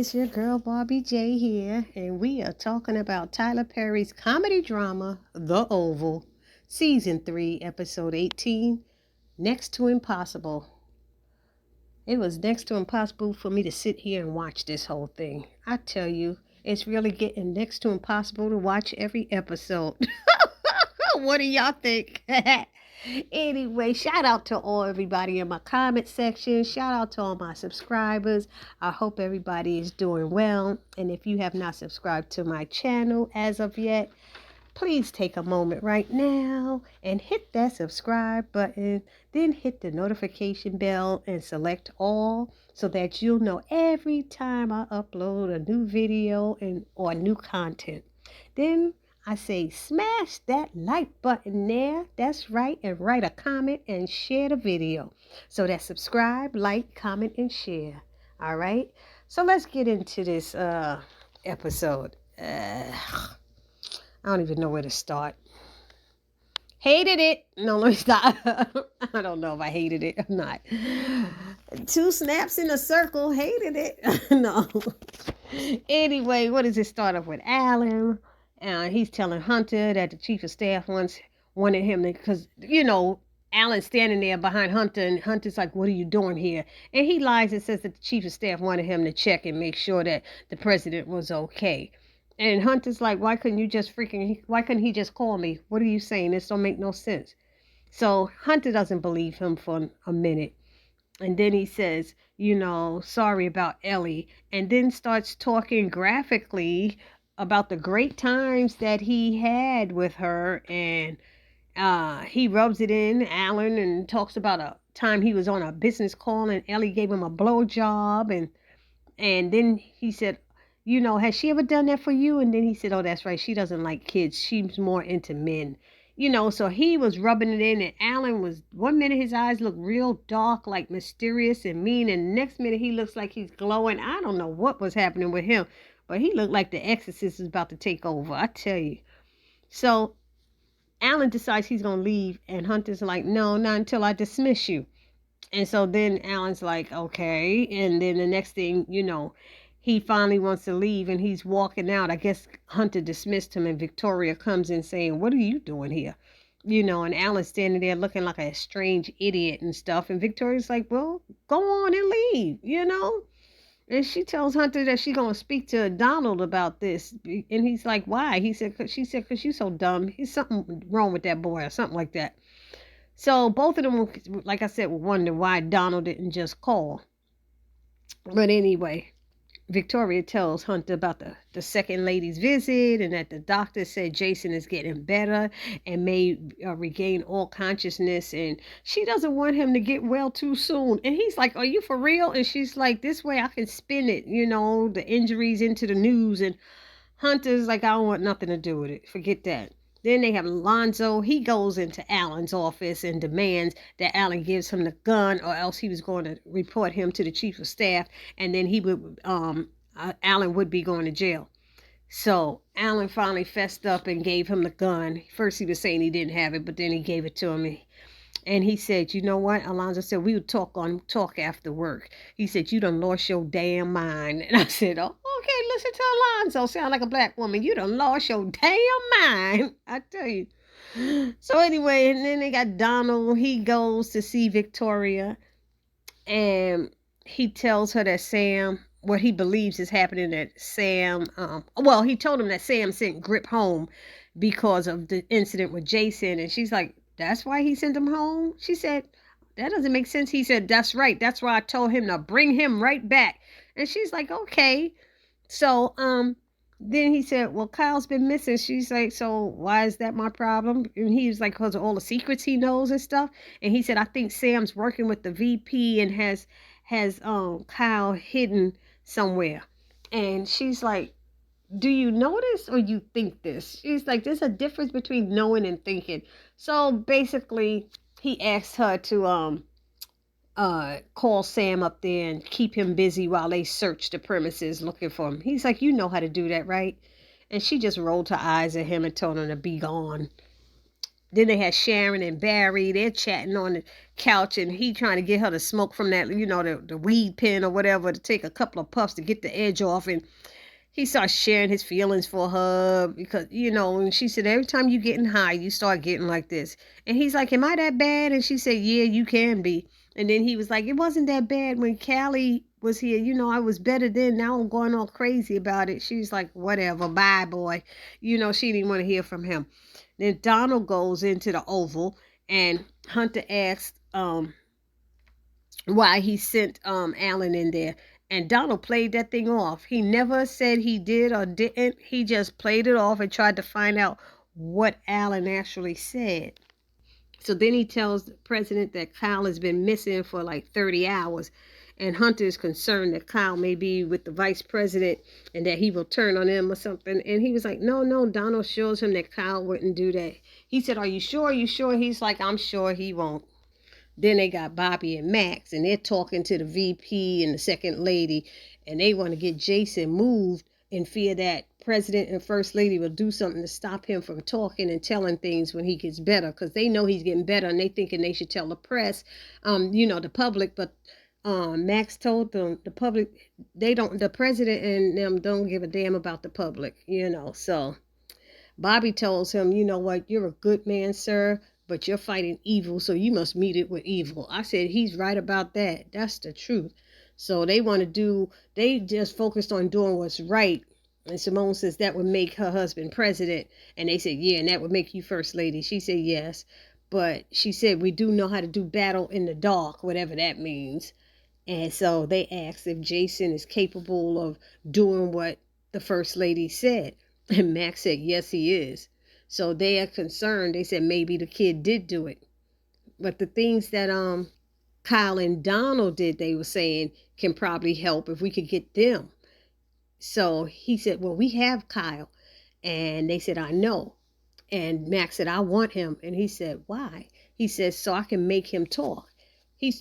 it's your girl Barbie J here, and we are talking about Tyler Perry's comedy drama, The Oval, Season 3, Episode 18, Next to Impossible. It was next to impossible for me to sit here and watch this whole thing. I tell you, it's really getting next to impossible to watch every episode. What do y'all think? Anyway, shout out to everybody in my comment section. Shout out to all my subscribers. I hope everybody is doing well. And if you have not subscribed to my channel as of yet, please take a moment right now and hit that subscribe button. Then hit the notification bell and select all so that you'll know every time I upload a new video or new content. Then I say smash that like button there. That's right. And write a comment and share the video. So that's subscribe, like, comment, and share. All right. So let's get into this episode. I don't even know where to start. Hated it. No, let me stop. I don't know if I hated it or not. 2 snaps in a circle. Hated it. No. Anyway, what does it start off with? Alan. He's telling Hunter that the chief of staff wanted him to, because, Alan's standing there behind Hunter, and Hunter's like, what are you doing here? And he lies and says that the chief of staff wanted him to check and make sure that the president was okay. And Hunter's like, why couldn't he just call me? What are you saying? This don't make no sense. So Hunter doesn't believe him for a minute. And then he says, sorry about Ellie. And then starts talking graphically about the great times that he had with her, and he rubs it in, Alan, and talks about a time he was on a business call and Ellie gave him a blowjob, and then he said, has she ever done that for you? And then he said, oh, that's right, she doesn't like kids, she's more into men. So he was rubbing it in, and Alan was, one minute his eyes look real dark, like mysterious and mean, and next minute he looks like he's glowing. I don't know what was happening with him, but he looked like the exorcist is about to take over, I tell you. So Alan decides he's going to leave, and Hunter's like, no, not until I dismiss you. And so then Alan's like, okay. And then the next thing, he finally wants to leave, and he's walking out. I guess Hunter dismissed him, and Victoria comes in saying, what are you doing here? And Alan's standing there looking like a strange idiot and stuff. And Victoria's like, well, go on and leave, And she tells Hunter that she's going to speak to Donald about this. And he's like, why? She said, because you're so dumb. There's something wrong with that boy or something like that. So both of them, like I said, wonder why Donald didn't just call. But anyway, Victoria tells Hunter about the second lady's visit, and that the doctor said Jason is getting better and may regain all consciousness, and she doesn't want him to get well too soon. And he's like, are you for real? And she's like, this way I can spin it, the injuries into the news. And Hunter's like, I don't want nothing to do with it. Forget that. Then they have Alonzo. He goes into Alan's office and demands that Alan gives him the gun, or else he was going to report him to the chief of staff, and then Alan would be going to jail. So Alan finally fessed up and gave him the gun. First he was saying he didn't have it, but then he gave it to him. And he said, you know what? Alonzo said, we would talk after work. He said, you done lost your damn mind. And I said, oh, okay, listen to Alonzo. Sound like a black woman. You done lost your damn mind. I tell you. So anyway, and then they got Donald. He goes to see Victoria. And he tells her that what he believes is happening, that he told him that Sam sent Grip home because of the incident with Jason. And she's like, that's why he sent him home? She said, that doesn't make sense. He said, that's right. That's why I told him to bring him right back. And she's like, okay. So then he said, well, Kyle's been missing. She's like, so why is that my problem? And he was like, because of all the secrets he knows and stuff. And he said, I think Sam's working with the VP and has Kyle hidden somewhere. And she's like, do you know this or you think this? She's like, there's a difference between knowing and thinking. So basically, he asked her to call Sam up there and keep him busy while they search the premises looking for him. He's like, you know how to do that, right? And she just rolled her eyes at him and told him to be gone. Then they had Sharon and Barry. They're chatting on the couch, and he trying to get her to smoke from that, the weed pen or whatever, to take a couple of puffs to get the edge off. And he starts sharing his feelings for her because, and she said, every time you getting high, you start getting like this. And he's like, am I that bad? And she said, yeah, you can be. And then he was like, it wasn't that bad when Callie was here. I was better then. Now I'm going all crazy about it. She's like, whatever, bye, boy. She didn't want to hear from him. Then Donald goes into the Oval, and Hunter asks why he sent Alan in there. And Donald played that thing off. He never said he did or didn't. He just played it off and tried to find out what Alan actually said. So then he tells the president that Kyle has been missing for like 30 hours. And Hunter is concerned that Kyle may be with the vice president and that he will turn on him or something. And he was like, no. Donald shows him that Kyle wouldn't do that. He said, are you sure? He's like, I'm sure he won't. Then they got Bobby and Max, and they're talking to the VP and the second lady, and they want to get Jason moved in fear that president and first lady will do something to stop him from talking and telling things when he gets better, because they know he's getting better, and they thinking they should tell the press, the public. But Max told them the public, the president and them don't give a damn about the public, so Bobby tells him, you know what, you're a good man, sir, but you're fighting evil, so you must meet it with evil. I said, he's right about that. That's the truth. So they just focused on doing what's right. And Simone says that would make her husband president. And they said, yeah, and that would make you first lady. She said, yes. But she said, we do know how to do battle in the dark, whatever that means. And so they asked if Jason is capable of doing what the first lady said. And Max said, yes, he is. So they are concerned. They said maybe the kid did do it. But the things that Kyle and Donald did, they were saying, can probably help if we could get them. So he said, well, we have Kyle. And they said, I know. And Max said, I want him. And he said, why? He says, so I can make him talk.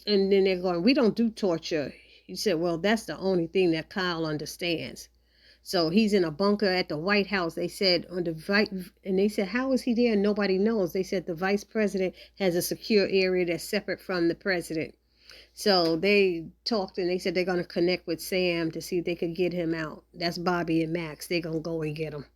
And then they're going, we don't do torture. He said, well, that's the only thing that Kyle understands. So he's in a bunker at the White House. They said and they said, how is he there? Nobody knows. They said the vice president has a secure area that's separate from the president. So they talked, and they said they're going to connect with Sam to see if they could get him out. That's Bobby and Max. They're going to go and get him.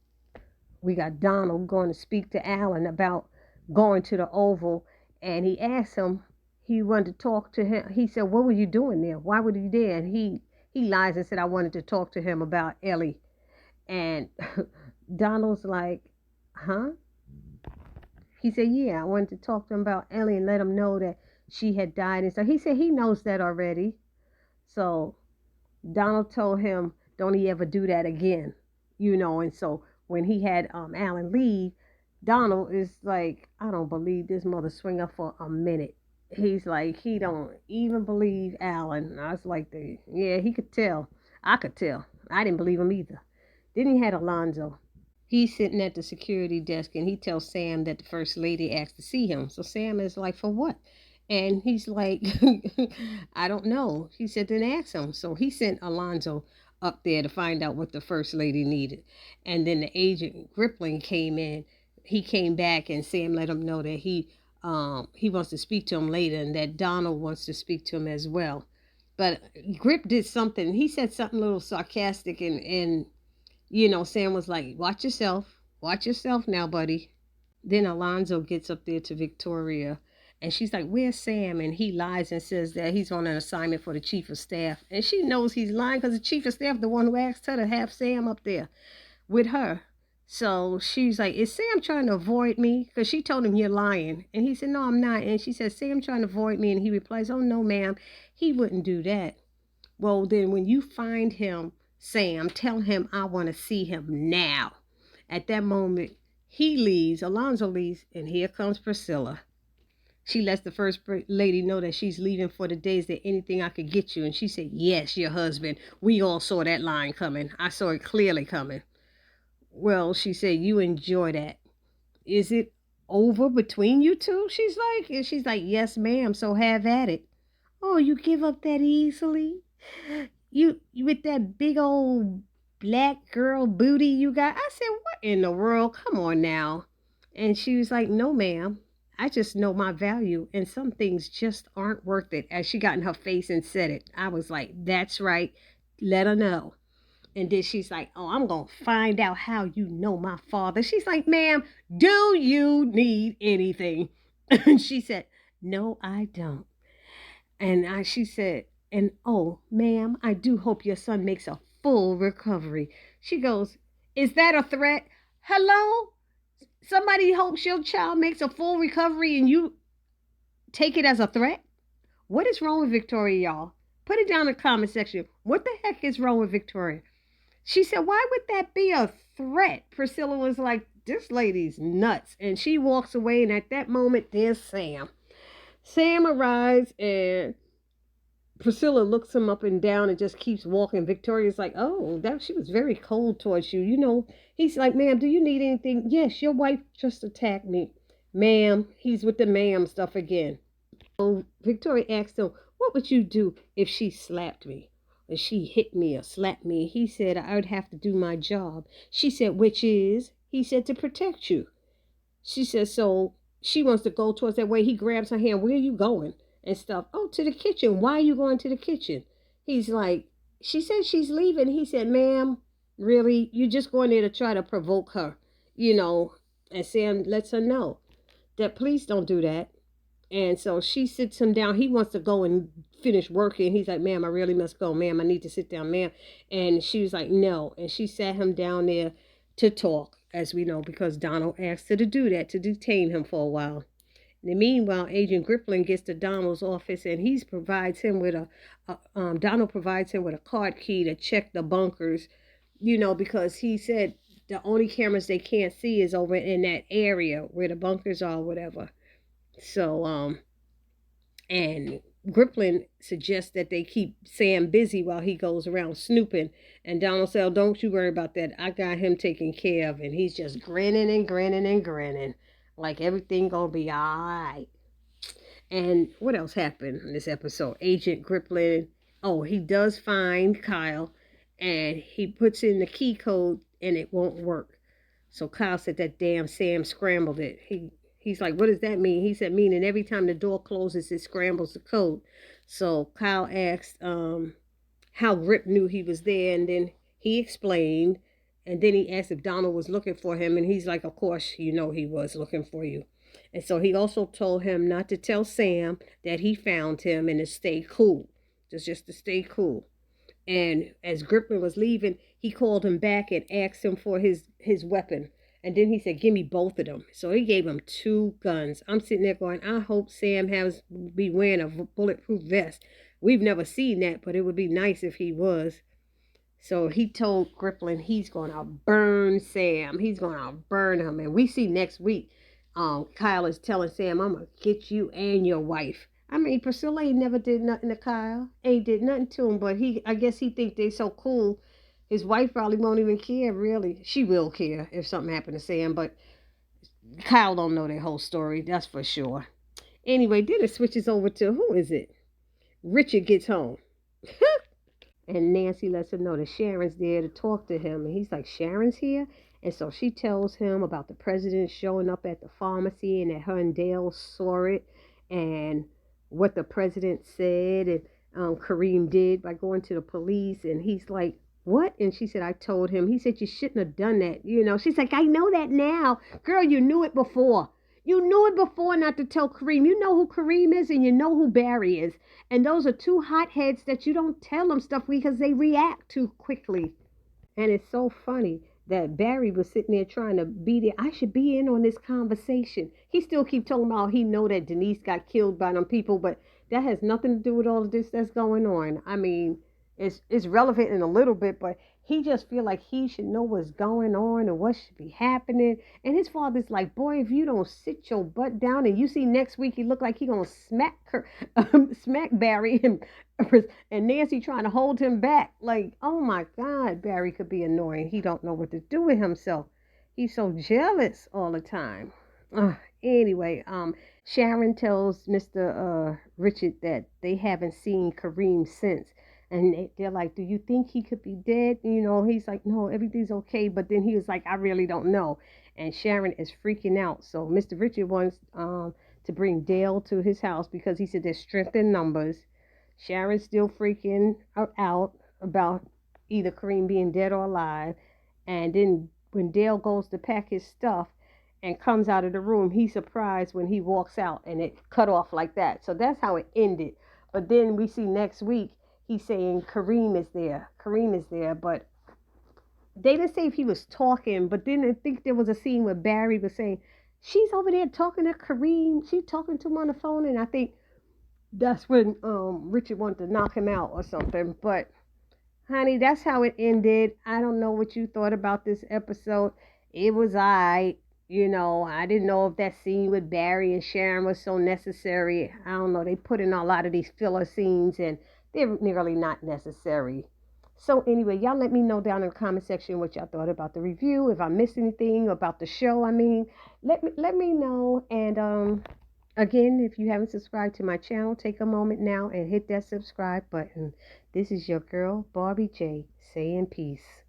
We got Donald going to speak to Alan about going to the Oval, and he asked him, he wanted to talk to him. He said, what were you doing there? Why were you there? And he lies and said, I wanted to talk to him about Ellie. And Donald's like, huh? He said, yeah, I wanted to talk to him about Ellie and let him know that she had died. And so he said he knows that already. So Donald told him, don't he ever do that again, And so when he had Alan leave, Donald is like, I don't believe this mother swinger for a minute. He's like, he don't even believe Alan. And I was like, yeah, he could tell. I could tell. I didn't believe him either. Then he had Alonzo. He's sitting at the security desk, and he tells Sam that the first lady asked to see him. So Sam is like, for what? And he's like, I don't know. He said, then ask him. So he sent Alonzo up there to find out what the first lady needed. And then the agent Gripling came in. He came back, and Sam let him know that he wants to speak to him later, and that Donald wants to speak to him as well. But Grip did something. He said something a little sarcastic, and Sam was like, watch yourself now, buddy. Then Alonzo gets up there to Victoria, and she's like, where's Sam? And he lies and says that he's on an assignment for the chief of staff. And she knows he's lying because the chief of staff, the one who asked her to have Sam up there with her. So she's like, is Sam trying to avoid me? Because she told him, you're lying. And he said, no, I'm not. And she said, Sam trying to avoid me. And he replies, oh, no, ma'am, he wouldn't do that. Well, then when you find him, Sam, tell him I want to see him now. At that moment, he leaves, Alonzo leaves, and here comes Priscilla. She lets the first lady know that she's leaving for the day. Is there anything I could get you? And she said, yes, your husband. We all saw that line coming. I saw it clearly coming. Well, she said, you enjoy that. Is it over between you two? She's like, yes, ma'am, so have at it. Oh, you give up that easily? You with that big old black girl booty you got? I said, what in the world? Come on now. And she was like, no, ma'am, I just know my value, and some things just aren't worth it. As she got in her face and said it, I was like, that's right. Let her know. And then she's like, oh, I'm going to find out how you know my father. She's like, ma'am, do you need anything? And she said, no, I don't. She said, and oh, ma'am, I do hope your son makes a full recovery. She goes, is that a threat? Hello? Somebody hopes your child makes a full recovery and you take it as a threat? What is wrong with Victoria, y'all? Put it down in the comment section. What the heck is wrong with Victoria? She said, why would that be a threat? Priscilla was like, this lady's nuts. And she walks away, and at that moment, there's Sam. Sam arrives, and Priscilla looks him up and down and just keeps walking. Victoria's like, oh, that she was very cold towards you. You know, he's like, ma'am, do you need anything? Yes, your wife just attacked me. Ma'am, he's with the ma'am stuff again. So Victoria asked him, what would you do if she slapped me? If she hit me or slapped me? He said, I would have to do my job. She said, which is? He said, to protect you. She said, so she wants to go towards that way. He grabs her hand. Where are you going? And stuff. Oh, to the kitchen. Why are you going to the kitchen? He's like, she said she's leaving. He said, ma'am, really? You just going there to try to provoke her, you know? And Sam lets her know that please don't do that. And so she sits him down. He wants to go and finish working. He's like, ma'am, I really must go. Ma'am, I need to sit down, ma'am. And she was like, no. And she sat him down there to talk, as we know, because Donald asked her to do that, to detain him for a while. And meanwhile, Agent Griffin gets to Donald's office, and he provides him with Donald provides him with a card key to check the bunkers, you know, because he said the only cameras they can't see is over in that area where the bunkers are, or whatever. So, and Griffin suggests that they keep Sam busy while he goes around snooping. And Donald said, oh, don't you worry about that. I got him taken care of. And he's just grinning and grinning and grinning. Like everything gonna be all right. And what else happened in this episode? Agent Griffin, oh, he does find Kyle. And he puts in the key code and it won't work. So Kyle said that damn Sam scrambled it. He's like, what does that mean? He said, meaning every time the door closes, it scrambles the code. So Kyle asked how Grip knew he was there, and then he explained. And then he asked if Donald was looking for him, and he's like, of course, you know he was looking for you. And so he also told him not to tell Sam that he found him and to stay cool. Just to stay cool. And as Griffin was leaving, he called him back and asked him for his weapon. And then he said, give me both of them. So he gave him 2 guns. I'm sitting there going, I hope Sam be wearing a bulletproof vest. We've never seen that, but it would be nice if he was. So he told Griffin he's going to burn Sam. He's going to burn him. And we see next week, Kyle is telling Sam, I'm going to get you and your wife. I mean, Priscilla ain't never did nothing to Kyle. Ain't did nothing to him, but I guess he think they so cool. His wife probably won't even care, really. She will care if something happened to Sam, but Kyle don't know their whole story, that's for sure. Anyway, then it switches over to, who is it? Richard gets home. And Nancy lets him know that Sharon's there to talk to him. And he's like, Sharon's here? And so she tells him about the president showing up at the pharmacy and that her and Dale saw it and what the president said and Kareem did by going to the police. And he's like, what? And she said, I told him. He said, you shouldn't have done that. You know, she's like, I know that now. Girl, you knew it before. You knew it before not to tell Kareem. You know who Kareem is and you know who Barry is. And those are 2 hotheads that you don't tell them stuff because they react too quickly. And it's so funny that Barry was sitting there trying to be there. I should be in on this conversation. He still keep talking about he know that Denise got killed by them people, but that has nothing to do with all of this that's going on. I mean, it's relevant in a little bit, but he just feel like he should know what's going on and what should be happening. And his father's like, boy, if you don't sit your butt down, and you see next week he look like he gonna smack Barry and Nancy trying to hold him back. Like, oh my God, Barry could be annoying. He don't know what to do with himself. He's so jealous all the time. Anyway, Sharon tells Mr. Richard that they haven't seen Kareem since. And they're like, do you think he could be dead? You know, he's like, no, everything's okay. But then he was like, I really don't know. And Sharon is freaking out. So Mr. Richard wants to bring Dale to his house because he said there's strength in numbers. Sharon's still freaking out about either Kareem being dead or alive. And then when Dale goes to pack his stuff and comes out of the room, he's surprised when he walks out and it cut off like that. So that's how it ended. But then we see next week he's saying Kareem is there. Kareem is there. But they didn't say if he was talking. But then I think there was a scene where Barry was saying, she's over there talking to Kareem. She's talking to him on the phone. And I think that's when Richard wanted to knock him out or something. But honey, that's how it ended. I don't know what you thought about this episode. It was I didn't know if that scene with Barry and Sharon was so necessary. I don't know. They put in a lot of these filler scenes and they're nearly not necessary. So anyway, y'all let me know down in the comment section what y'all thought about the review. If I missed anything about the show, let me know. And again, if you haven't subscribed to my channel, take a moment now and hit that subscribe button. This is your girl, Barbie J, saying peace.